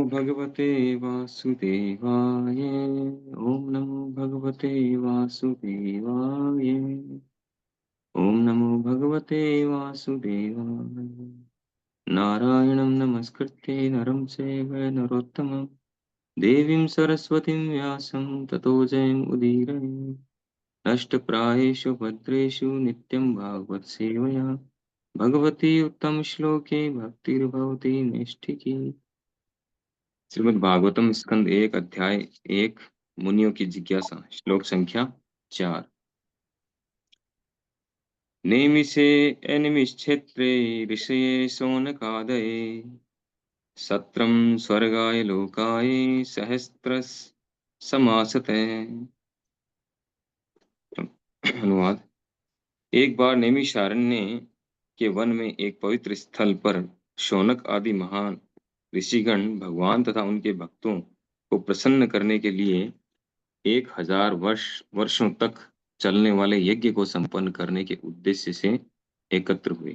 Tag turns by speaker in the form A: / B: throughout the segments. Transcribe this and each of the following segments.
A: भगवते वासुदेवाय। ओम नमो भगवते वासुदेवाय। ओम नमो भगवते वासुदेवाय। नारायणं नमस्कृत्य नरं चैव नरोत्तमं देवीं सरस्वतीं व्यासं ततो जयमुदीरये। नष्टप्रायेषु भद्रेषु नित्यं भागवत सेवया भगवती उत्तम श्लोके भक्तिर्भवती नैष्ठिकी। श्रीमद् भागवतम स्कंद 1 अध्याय 1 मुनियों की जिज्ञासा श्लोक संख्या 4। नेमिषे अनिमिषेत्रे ऋषये शौनकादये सत्रम स्वर्गाय लोकाय सहस्त्रस समासते। अनुवाद। एक बार नैमिषारण्य के वन में एक पवित्र स्थल पर शौनक आदि महान ऋषिगण भगवान तथा उनके भक्तों को प्रसन्न करने के लिए 1000 वर्षों तक चलने वाले यज्ञ को संपन्न करने के उद्देश्य से एकत्र हुए।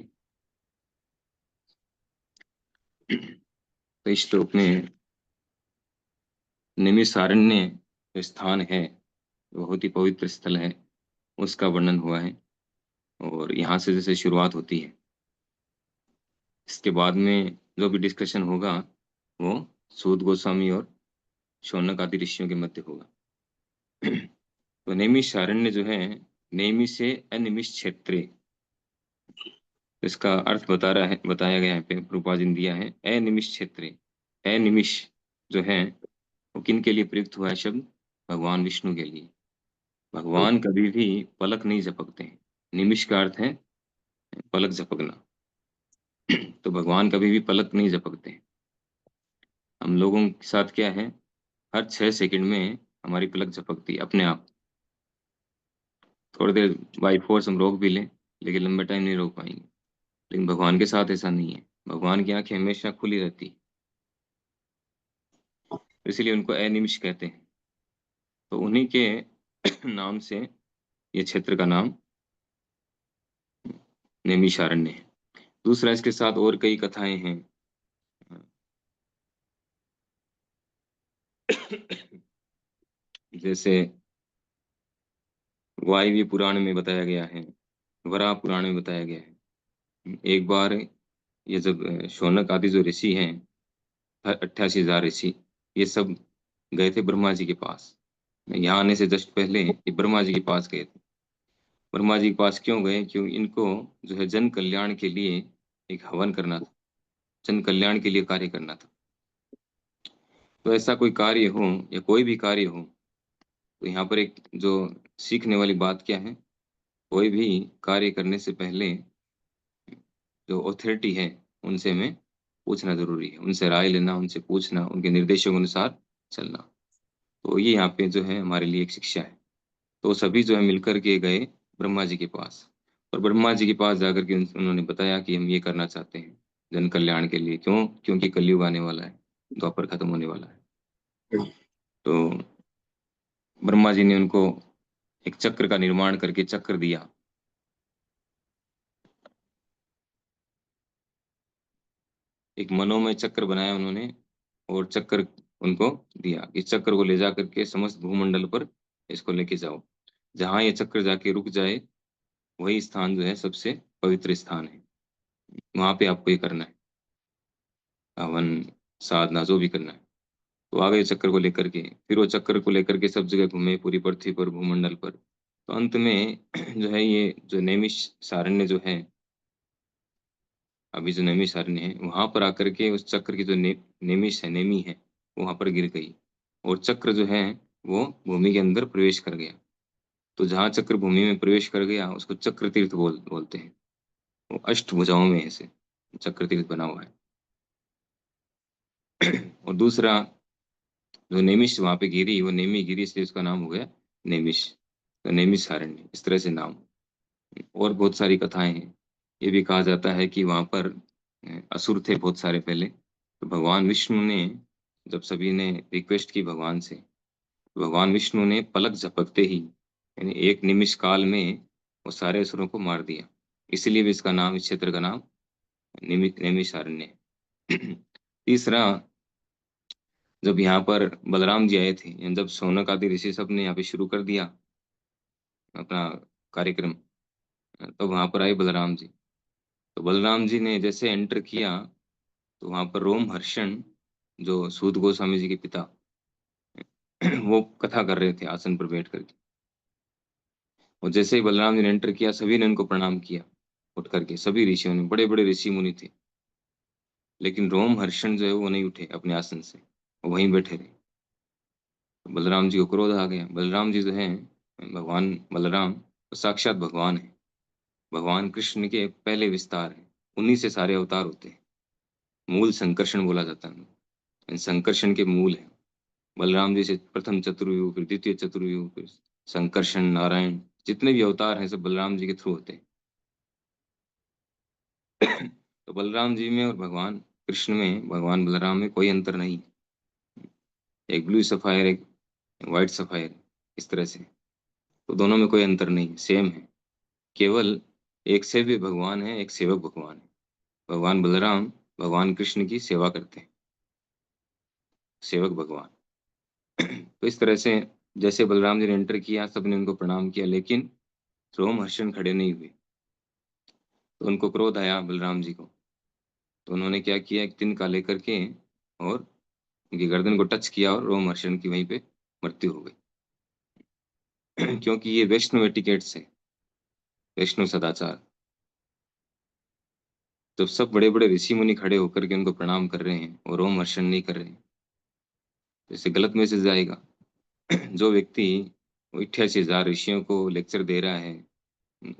A: तो इस श्लोक में नैमिषारण्य जो स्थान है, बहुत ही पवित्र स्थल है, उसका वर्णन हुआ है। और यहाँ से जैसे शुरुआत होती है, इसके बाद में जो भी डिस्कशन होगा वो सूत गोस्वामी और शौनक आदि ऋषियों के मध्य होगा। तो नैमिषारण्य जो है, नेमि से अनिमिष क्षेत्रे, इसका अर्थ बताया गया है, प्रभुपाद जी ने दिया है। अनिमिष क्षेत्रे, अनिमिष जो है वो किन के लिए प्रयुक्त हुआ है शब्द? भगवान विष्णु के लिए। भगवान कभी भी पलक नहीं झपकते हैं। निमिष का अर्थ है पलक झपकना। तो भगवान कभी भी पलक नहीं झपकते हैं। हम लोगों के साथ क्या है, हर 6 सेकंड में हमारी पलक झपकती है अपने आप। थोड़ी देर बाई फोर्स हम रोक भी लें, लेकिन लंबे टाइम नहीं रोक पाएंगे। लेकिन भगवान के साथ ऐसा नहीं है। भगवान की आंखें हमेशा खुली रहती है, इसलिए उनको अनिमिष कहते हैं। तो उन्हीं के नाम से ये क्षेत्र का नाम नैमिषारण्य है। दूसरा, इसके साथ और कई कथाएं हैं। जैसे वायवी पुराण में बताया गया है, वराह पुराण में बताया गया है। एक बार ये जब शौनक आदि जो ऋषि हैं, 88,000 ऋषि, ये सब गए थे ब्रह्मा जी के पास। यहाँ आने से जस्ट पहले ये ब्रह्मा जी के पास गए थे। ब्रह्मा जी के पास क्यों गए? क्योंकि इनको जो है जन कल्याण के लिए एक हवन करना था, जन कल्याण के लिए कार्य करना था। तो ऐसा कोई कार्य हो या कोई भी कार्य हो, तो यहाँ पर एक जो सीखने वाली बात क्या है, कोई भी कार्य करने से पहले जो अथॉरिटी है उनसे हमें पूछना जरूरी है, उनसे राय लेना, उनसे पूछना, उनके निर्देशों के अनुसार चलना। तो ये यहाँ पे जो है हमारे लिए एक शिक्षा है। तो सभी जो है मिलकर के गए ब्रह्मा जी के पास, और ब्रह्मा जी के पास जाकर के उन्होंने बताया कि हम ये करना चाहते हैं जन कल्याण के लिए। क्यों? क्योंकि कलयुग आने वाला है, द्वापर खत्म होने वाला है। तो ब्रह्मा जी ने उनको एक चक्र का निर्माण करके चक्र दिया। एक मनोमय चक्र बनाया उन्होंने, और चक्र उनको दिया। इस चक्र को ले जा करके समस्त भूमंडल पर इसको लेके जाओ। जहां ये चक्र जाके रुक जाए, वही स्थान जो है सबसे पवित्र स्थान है। वहां पे आपको ये करना है, हवन, साधना, जो भी करना है। तो आ गए चक्र को लेकर के, फिर वो चक्र को लेकर के सब जगह घूमे, पूरी पृथ्वी पर, भूमंडल पर। तो अंत में जो है ये जो नैमिष सारण्य जो है, अभी जो नैमिष सारण्य है, वहां पर आकर के उस चक्र की जो नेमिष है, नेमी है, वहां पर गिर गई। और चक्र जो है वो भूमि के अंदर प्रवेश कर गया। तो जहाँ चक्र भूमि में प्रवेश कर गया उसको चक्र तीर्थ बोलते हैं। वो अष्टभुजाओं में ऐसे चक्र तीर्थ बना हुआ है। और दूसरा, जो नेमिष वहां पे गिरी, वो नेमी गिरी, इसलिए उसका नाम हो गया नेमिष। तो नेमिष सारण्य इस तरह से नाम। और बहुत सारी कथाएं हैं। ये भी कहा जाता है कि वहां पर असुर थे बहुत सारे पहले। तो भगवान विष्णु ने, जब सभी ने रिक्वेस्ट की भगवान से, तो भगवान विष्णु ने पलक झपकते ही, यानी एक निमिष काल में, वो सारे असुरों को मार दिया। इसलिए भी इसका नाम, इस क्षेत्र का नाम नैमिषारण्य है। तीसरा, जब यहाँ पर बलराम जी आए थे, यानी जब शौनक आदि ऋषि सब ने यहाँ पे शुरू कर दिया अपना कार्यक्रम, तो वहाँ पर आए बलराम जी। तो बलराम जी ने जैसे एंटर किया, तो वहाँ पर रोमहर्षण, जो सूत गोस्वामी जी के पिता, वो कथा कर रहे थे आसन पर बैठ करके। और जैसे ही बलराम जी ने एंटर किया, सभी ने उनको प्रणाम किया उठ करके, सभी ऋषियों ने, बड़े बड़े ऋषि मुनि थे। लेकिन रोमहर्षण जो है वो नहीं उठे अपने आसन से, वो वहीं बैठे रहे। तो बलराम जी को क्रोध आ गया। बलराम जी जो है, भगवान बलराम तो साक्षात भगवान है, भगवान कृष्ण के पहले विस्तार है। उन्हीं से सारे अवतार होते हैं। मूल संकर्षण बोला जाता है उनको। संकर्षण के मूल है बलराम जी। से प्रथम चतुर्युग, फिर द्वितीय चतुर्युग, फिर संकर्षण, नारायण, जितने भी अवतार हैं सब बलराम जी के थ्रू होते हैं। तो बलराम जी में और भगवान कृष्ण में, भगवान बलराम में कोई अंतर नहीं। एक ब्लू सफायर, एक व्हाइट सफायर, इस तरह से। तो दोनों में कोई अंतर नहीं, सेम है। केवल एक सेव्य भगवान है, एक सेवक भगवान है। भगवान बलराम भगवान कृष्ण की सेवा करते हैं, सेवक भगवान। तो इस तरह से जैसे बलराम जी ने एंटर किया, सबने उनको प्रणाम किया, लेकिन रोमहर्षण खड़े नहीं हुए। तो उनको क्रोध आया बलराम जी को। तो उन्होंने क्या किया, एक तिनका लेकर के और उनकी गर्दन को टच किया, और रोमहर्षण की वहीं पे मृत्यु हो गई। क्योंकि ये वैष्णव एटिकेट्स है, वैष्णव सदाचार। तो सब बड़े बड़े ऋषि मुनि खड़े होकर के उनको प्रणाम कर रहे हैं और रोमहर्षण नहीं कर रहे हैं, तो इससे गलत मैसेज आएगा। जो व्यक्ति वो 88,000 ऋषियों को लेक्चर दे रहा है,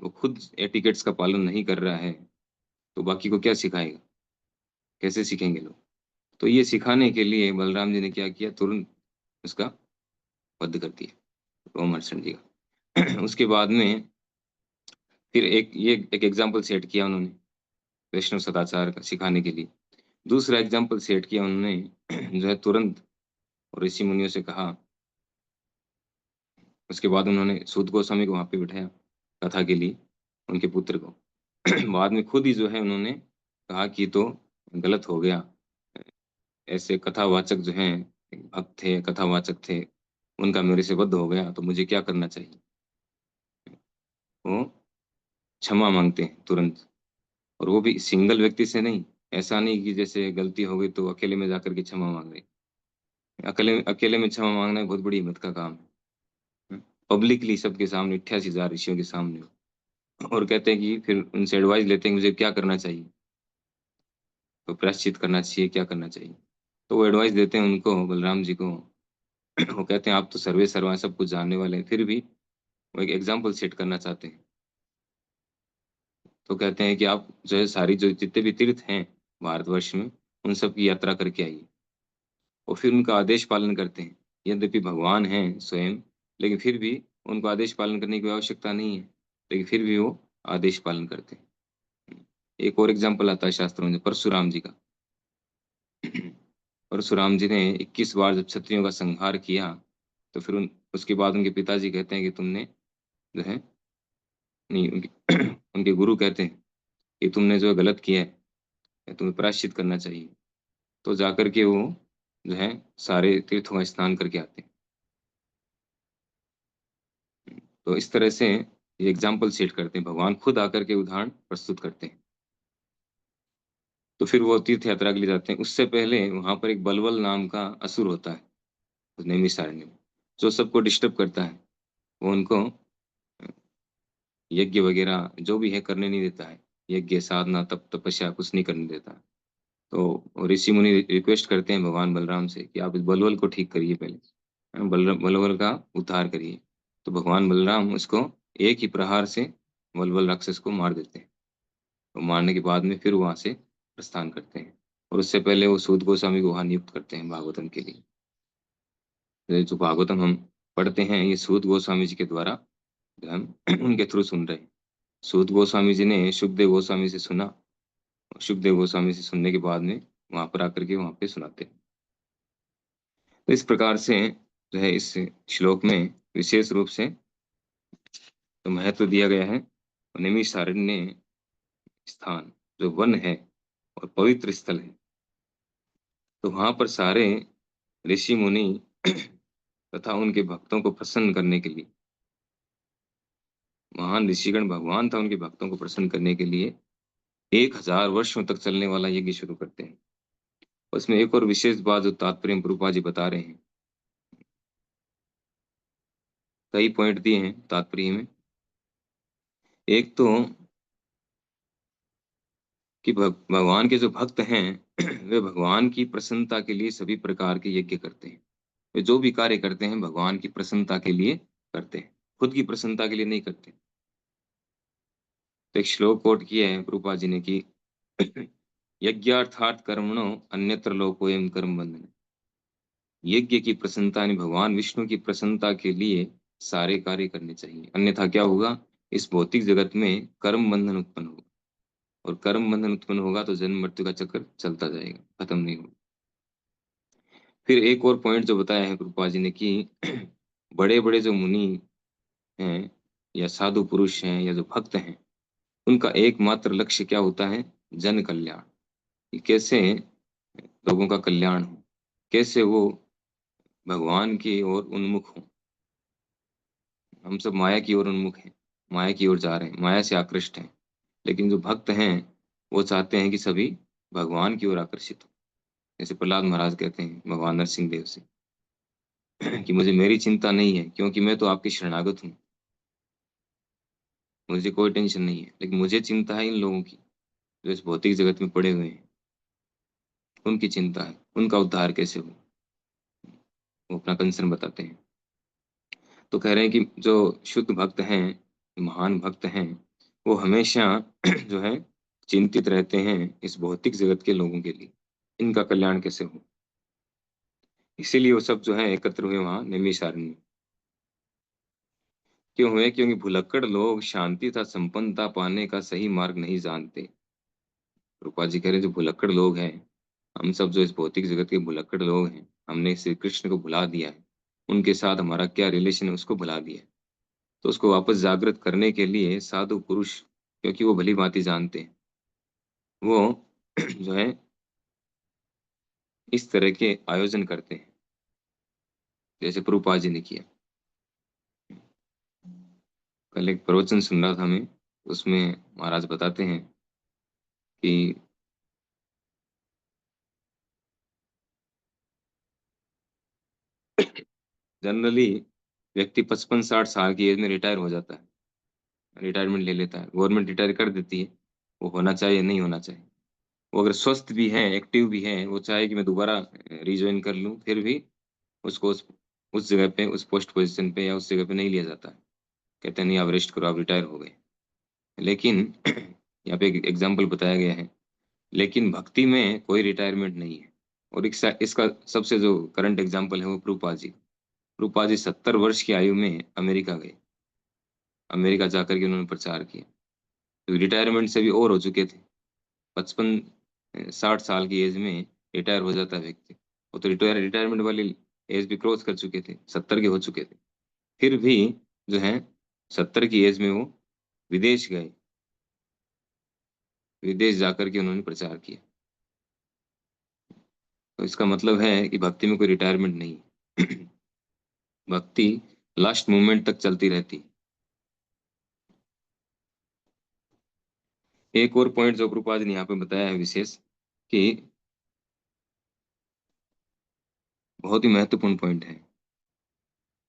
A: वो खुद एटिकेट्स का पालन नहीं कर रहा है, तो बाकी को क्या सिखाएगा, कैसे सीखेंगे लोग। तो ये सिखाने के लिए बलराम जी ने क्या किया, तुरंत उसका वध कर दिया, रोमहर्षण जी का। उसके बाद में फिर एक एग्जाम्पल सेट किया उन्होंने वैष्णव सदाचार का सिखाने के लिए। दूसरा एग्जाम्पल सेट किया उन्होंने, जो है तुरंत, और ऋषि मुनियों से कहा। उसके बाद उन्होंने सूत गोस्वामी को वहां पे बिठाया कथा के लिए, उनके पुत्र को। बाद में खुद ही जो है उन्होंने कहा कि तो गलत हो गया, ऐसे कथावाचक जो हैं, भक्त थे, कथावाचक थे, उनका मेरे से वध हो गया, तो मुझे क्या करना चाहिए। वो क्षमा मांगते हैं तुरंत, और वो भी सिंगल व्यक्ति से नहीं। ऐसा नहीं कि जैसे गलती हो गई तो अकेले में जाकर के क्षमा मांग रहे। अकेले अकेले में क्षमा मांगना बहुत बड़ी हिम्मत का काम है। पब्लिकली सबके सामने, 88,000 ऋषियों के सामने, और कहते हैं कि फिर उनसे एडवाइस लेते हैं कि मुझे क्या करना चाहिए, तो प्रायश्चित करना चाहिए, क्या करना चाहिए। तो वो एडवाइस देते हैं उनको, बलराम जी को। वो कहते हैं आप तो सर्वे सर्वा सब कुछ जानने वाले हैं, फिर भी वो एक एग्जाम्पल सेट करना चाहते हैं। तो कहते हैं कि आप जो है सारी जो जितने भी तीर्थ हैं भारतवर्ष में, उन सब की यात्रा करके आइए, और फिर उनका आदेश पालन करते हैं। यद्यपि भगवान हैं स्वयं, लेकिन फिर भी उनको आदेश पालन करने की आवश्यकता नहीं है, लेकिन फिर भी वो आदेश पालन करते हैं। एक और एग्जाम्पल आता है शास्त्रों में, परशुराम जी का। परशुराम जी ने 21 बार जब क्षत्रियों का संहार किया, तो फिर उसके बाद उनके पिताजी कहते हैं कि तुमने जो है, नहीं, उनके उनके गुरु कहते हैं कि तुमने जो गलत किया है, तुम्हें प्रायश्चित करना चाहिए। तो जाकर के वो जो है सारे तीर्थों का स्नान करके आते हैं। तो इस तरह से ये एग्जाम्पल सेट करते हैं, भगवान खुद आकर के उदाहरण प्रस्तुत करते हैं। तो फिर वो तीर्थ यात्रा के लिए जाते हैं। उससे पहले वहां पर एक बलवल नाम का असुर होता है उस नैमिषारण्य में, जो सबको डिस्टर्ब करता है। वो उनको यज्ञ वगैरह जो भी है करने नहीं देता है, यज्ञ, साधना, तप, तपस्या कुछ नहीं करने देता। तो ऋषि मुनि रिक्वेस्ट करते हैं भगवान बलराम से कि आप इस बलवल को ठीक करिए पहले, बलवल का उद्धार करिए। तो भगवान बलराम उसको एक ही प्रहार से बलवल राक्षस को मार देते हैं। तो मारने के बाद में फिर वहां से प्रस्थान करते हैं, और उससे पहले वो सूत गोस्वामी को वहां नियुक्त करते हैं भागवतम के लिए। तो जो भागवतम हम पढ़ते हैं, ये सूत गोस्वामी जी के द्वारा जो हम उनके थ्रू सुन रहे हैं। सूत गोस्वामी जी ने सुखदेव गोस्वामी से सुना, सुखदेव गोस्वामी से सुनने के बाद में वहां पर आकर के वहां पे सुनाते हैं। तो इस प्रकार से जो है इस श्लोक में विशेष रूप से तो महत्व दिया गया है नैमिषारण्य स्थान, जो वन है और पवित्र स्थल है। तो वहां पर सारे ऋषि मुनि तथा उनके भक्तों को प्रसन्न करने के लिए, महान ऋषिगण भगवान था उनके भक्तों को प्रसन्न करने के लिए 1000 वर्षों तक चलने वाला यज्ञ शुरू करते हैं। उसमें एक और विशेष बात जो तात्पर्य प्रभुपा जी बता रहे हैं, कई पॉइंट दिए हैं तात्पर्य में। एक तो कि भगवान के जो भक्त हैं वे भगवान की प्रसन्नता के लिए सभी प्रकार के यज्ञ करते हैं। वे जो भी कार्य करते हैं भगवान की प्रसन्नता के लिए करते हैं, खुद की प्रसन्नता के लिए नहीं करते। तो एक श्लोक कोट किया है प्रभुपा जी ने कि यज्ञार्थात् कर्मणो अन्यत्र लोकोयम कर्म बंधन। यज्ञ की प्रसन्नता यानी भगवान विष्णु की प्रसन्नता के लिए सारे कार्य करने चाहिए, अन्यथा क्या होगा, इस भौतिक जगत में कर्म बंधन उत्पन्न होगा, और कर्म बंधन उत्पन्न होगा तो जन्म मृत्यु का चक्र चलता जाएगा, खत्म नहीं होगा। फिर एक और पॉइंट जो बताया है प्रभुपा जी ने कि बड़े बड़े जो मुनि हैं या साधु पुरुष हैं या जो भक्त हैं, उनका एकमात्र लक्ष्य क्या होता है, जन कल्याण, कि कैसे लोगों का कल्याण हो, कैसे वो भगवान की ओर उन्मुख हो। हम सब माया की ओर उन्मुख हैं, माया की ओर जा रहे हैं, माया से आकृष्ट हैं। लेकिन जो भक्त हैं वो चाहते हैं कि सभी भगवान की ओर आकर्षित हो। जैसे प्रहलाद महाराज कहते हैं भगवान नरसिंह देव से कि मुझे मेरी चिंता नहीं है क्योंकि मैं तो आपकी शरणागत हूँ, मुझे कोई टेंशन नहीं है, लेकिन मुझे चिंता है इन लोगों की जो इस भौतिक जगत में पड़े हुए हैं, उनकी चिंता है, उनका उद्धार कैसे हो, वो अपना कंसर्न बताते हैं। तो कह रहे हैं कि जो शुद्ध भक्त हैं, महान भक्त हैं, वो हमेशा जो है चिंतित रहते हैं इस भौतिक जगत के लोगों के लिए, इनका कल्याण कैसे हो। इसीलिए वो सब जो है एकत्र हुए वहां नैमिषारण्य में। क्यों हुए, क्योंकि भुलक्कड़ लोग शांति तथा संपन्नता पाने का सही मार्ग नहीं जानते। रूपा जी कह रहे हैं, जो भुलक्कड़ लोग हैं, हम सब जो इस भौतिक जगत के भुलक्कड़ लोग हैं, हमने श्री कृष्ण को भुला दिया है, उनके साथ हमारा क्या रिलेशन है उसको भुला दिया है। तो उसको वापस जागृत करने के लिए साधु पुरुष, क्योंकि वो भली भांति जानते हैं, वो जो है इस तरह के आयोजन करते हैं, जैसे प्रभुपाद जी ने किया। कल एक प्रवचन सुन रहा था मैं, उसमें महाराज बताते हैं कि जनरली व्यक्ति 55-60 साल की एज में रिटायर हो जाता है, रिटायरमेंट ले लेता है, गवर्नमेंट रिटायर कर देती है। वो होना चाहिए, नहीं होना चाहिए। वो अगर स्वस्थ भी है, एक्टिव भी है, वो चाहे कि मैं दोबारा रिज्वाइन कर लूं, फिर भी उसको उस जगह पे, उस पोस्ट पोजीशन पे या उस जगह पे नहीं लिया जाता है। कहते हैं नहीं, आप रेस्ट करो, आप रिटायर हो गए। लेकिन यहाँ पे एक एग्जाम्पल बताया गया है, लेकिन भक्ति में कोई रिटायरमेंट नहीं है। और इसका सबसे जो करंट एग्जाम्पल है वो प्रभुपाद जी। प्रभुपाद जी 70 वर्ष की आयु में अमेरिका गए, अमेरिका जाकर के उन्होंने प्रचार किया। तो रिटायरमेंट से भी और हो चुके थे, 55-60 साल की एज में रिटायर हो जाता है व्यक्ति। वो तो रिटायरमेंट वाली एज भी क्रॉस कर चुके थे, 70 के हो चुके थे। फिर भी जो है 70 की एज में वो विदेश गए, विदेश जाकर के उन्होंने प्रचार किया। तो इसका मतलब है कि भक्ति में कोई रिटायरमेंट नहीं है। भक्ति लास्ट मोमेंट तक चलती रहती है। एक और पॉइंट जो प्रभुपाद ने यहाँ पे बताया है विशेष, कि बहुत ही महत्वपूर्ण पॉइंट है,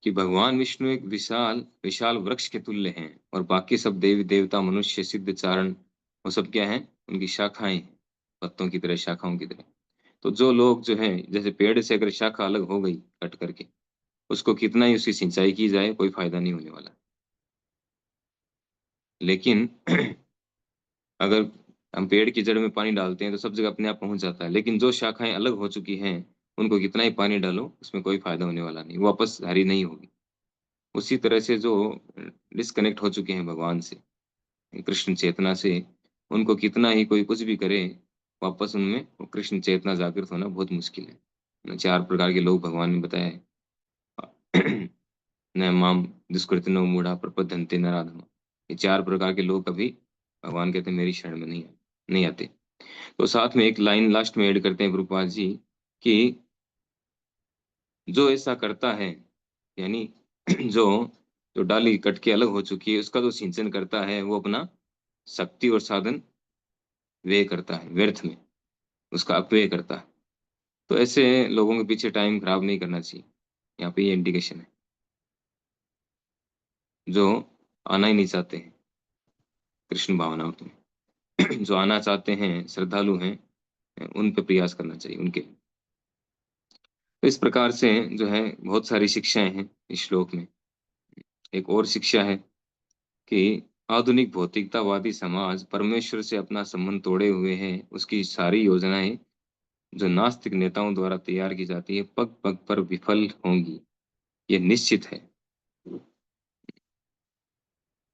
A: कि भगवान विष्णु एक विशाल विशाल वृक्ष के तुल्य हैं, और बाकी सब देवी देवता मनुष्य सिद्ध चारण वो सब क्या है, उनकी शाखाएं हैं, पत्तों की तरह, शाखाओं की तरह। तो जो लोग जो है, जैसे पेड़ से अगर शाखा अलग हो गई कट करके, उसको कितना ही उसकी सिंचाई की जाए कोई फायदा नहीं होने वाला। लेकिन अगर हम पेड़ की जड़ में पानी डालते हैं तो सब जगह अपने आप पहुंच जाता है, लेकिन जो शाखाएं अलग हो चुकी हैं, उनको कितना ही पानी डालो उसमें कोई फायदा होने वाला नहीं, वो वापस हरी नहीं होगी। उसी तरह से जो डिस्कनेक्ट हो चुके हैं भगवान से, कृष्ण चेतना से, उनको कितना ही कोई कुछ भी करे, वापस उनमें वो कृष्ण चेतना जागृत होना बहुत मुश्किल है। 4 प्रकार के लोग भगवान ने बताया है। न माम दुष्कृतिनो मूढ़ा प्रपद्यन्ते नराधम। ये 4 प्रकार के लोग कभी भगवान कहते हैं मेरी शरण में नहीं आते। तो साथ में एक लाइन लास्ट में ऐड करते हैं प्रभुपाद जी कि जो ऐसा करता है, यानी जो जो डाली कट के अलग हो चुकी है, उसका जो सिंचन करता है, वो अपना शक्ति और साधन व्यय करता है, व्यर्थ में, उसका अपव्यय करता है। तो ऐसे लोगों के पीछे टाइम खराब नहीं करना चाहिए। यहाँ पे ये इंडिकेशन है, जो आना ही नहीं चाहते हैं कृष्ण भावनाओं में। जो आना चाहते हैं, श्रद्धालु हैं, उन पे प्रयास करना चाहिए उनके। तो इस प्रकार से जो है बहुत सारी शिक्षाएँ हैं इस श्लोक में। एक और शिक्षा है कि आधुनिक भौतिकतावादी समाज परमेश्वर से अपना संबंध तोड़े हुए है। उसकी सारी योजनाएँ जो नास्तिक नेताओं द्वारा तैयार की जाती है, पग-पग पर विफल होंगी। ये निश्चित है।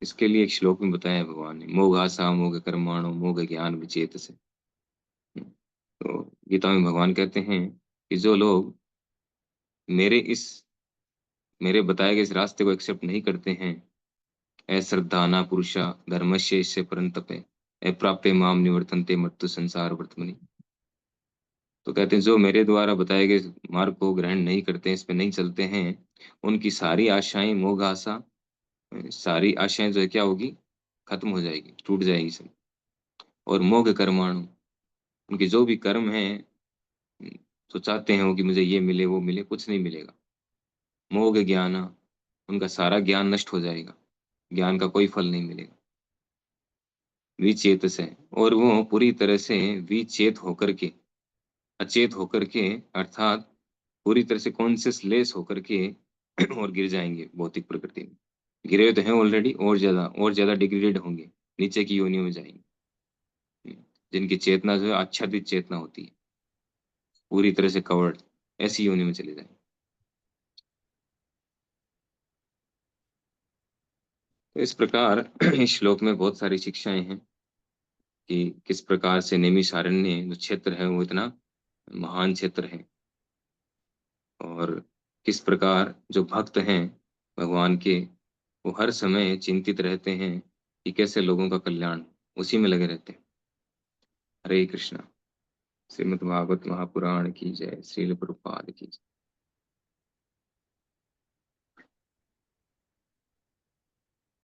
A: इसके लिए एक श्लोक में बताया है भगवान ने, मोघासा मोघ कर्माणो मोघ ज्ञान विचेतसे। तो गीता में भगवान कहते हैं कि जो लोग मेरे इस मेरे बताए गए इस रास्ते को एक्सेप्ट नहीं करते हैं, अश्रद्धाना पुरुषा धर्मस्य परंतपे अप्राप्य माम निवर्तन्ते मत्तु संसार वर्तमनि। तो कहते हैं जो मेरे द्वारा बताए गए मार्ग को ग्रहण नहीं करते हैं, इस पे नहीं चलते हैं, उनकी सारी आशाएं मोह आशा, सारी आशाएं जो है क्या होगी, खत्म हो जाएगी, टूट जाएगी सब। और मोघ कर्माणु, उनके जो भी कर्म हैं, तो चाहते हैं वो कि मुझे ये मिले वो मिले, कुछ नहीं मिलेगा। मोघ ज्ञान, उनका सारा ज्ञान नष्ट हो जाएगा, ज्ञान का कोई फल नहीं मिलेगा। विचेत से, और वो पूरी तरह से विचेत होकर के, अचेत होकर के, अर्थात पूरी तरह से कॉन्शियसलेस होकर के और गिर जाएंगे भौतिक प्रकृति में। गिरे हुए तो हैं ऑलरेडी, और ज्यादा डिग्रेडेड होंगे, नीचे की योनियों में जाएंगे। जिनकी चेतना जो है आच्छादित चेतना होती है, पूरी तरह से कवर्ड, ऐसी योनि में चले जाएंगे। तो इस प्रकार इस श्लोक में बहुत सारी शिक्षाएं हैं कि किस प्रकार से नैमिषारण्य जो क्षेत्र है वो इतना महान क्षेत्र है, और किस प्रकार जो भक्त हैं भगवान के, वो हर समय चिंतित रहते हैं कि कैसे लोगों का कल्याण, उसी में लगे रहते हैं। हरे कृष्णा। श्रीमद् भागवत महापुराण की जय, श्रील प्रभुपाद की जय।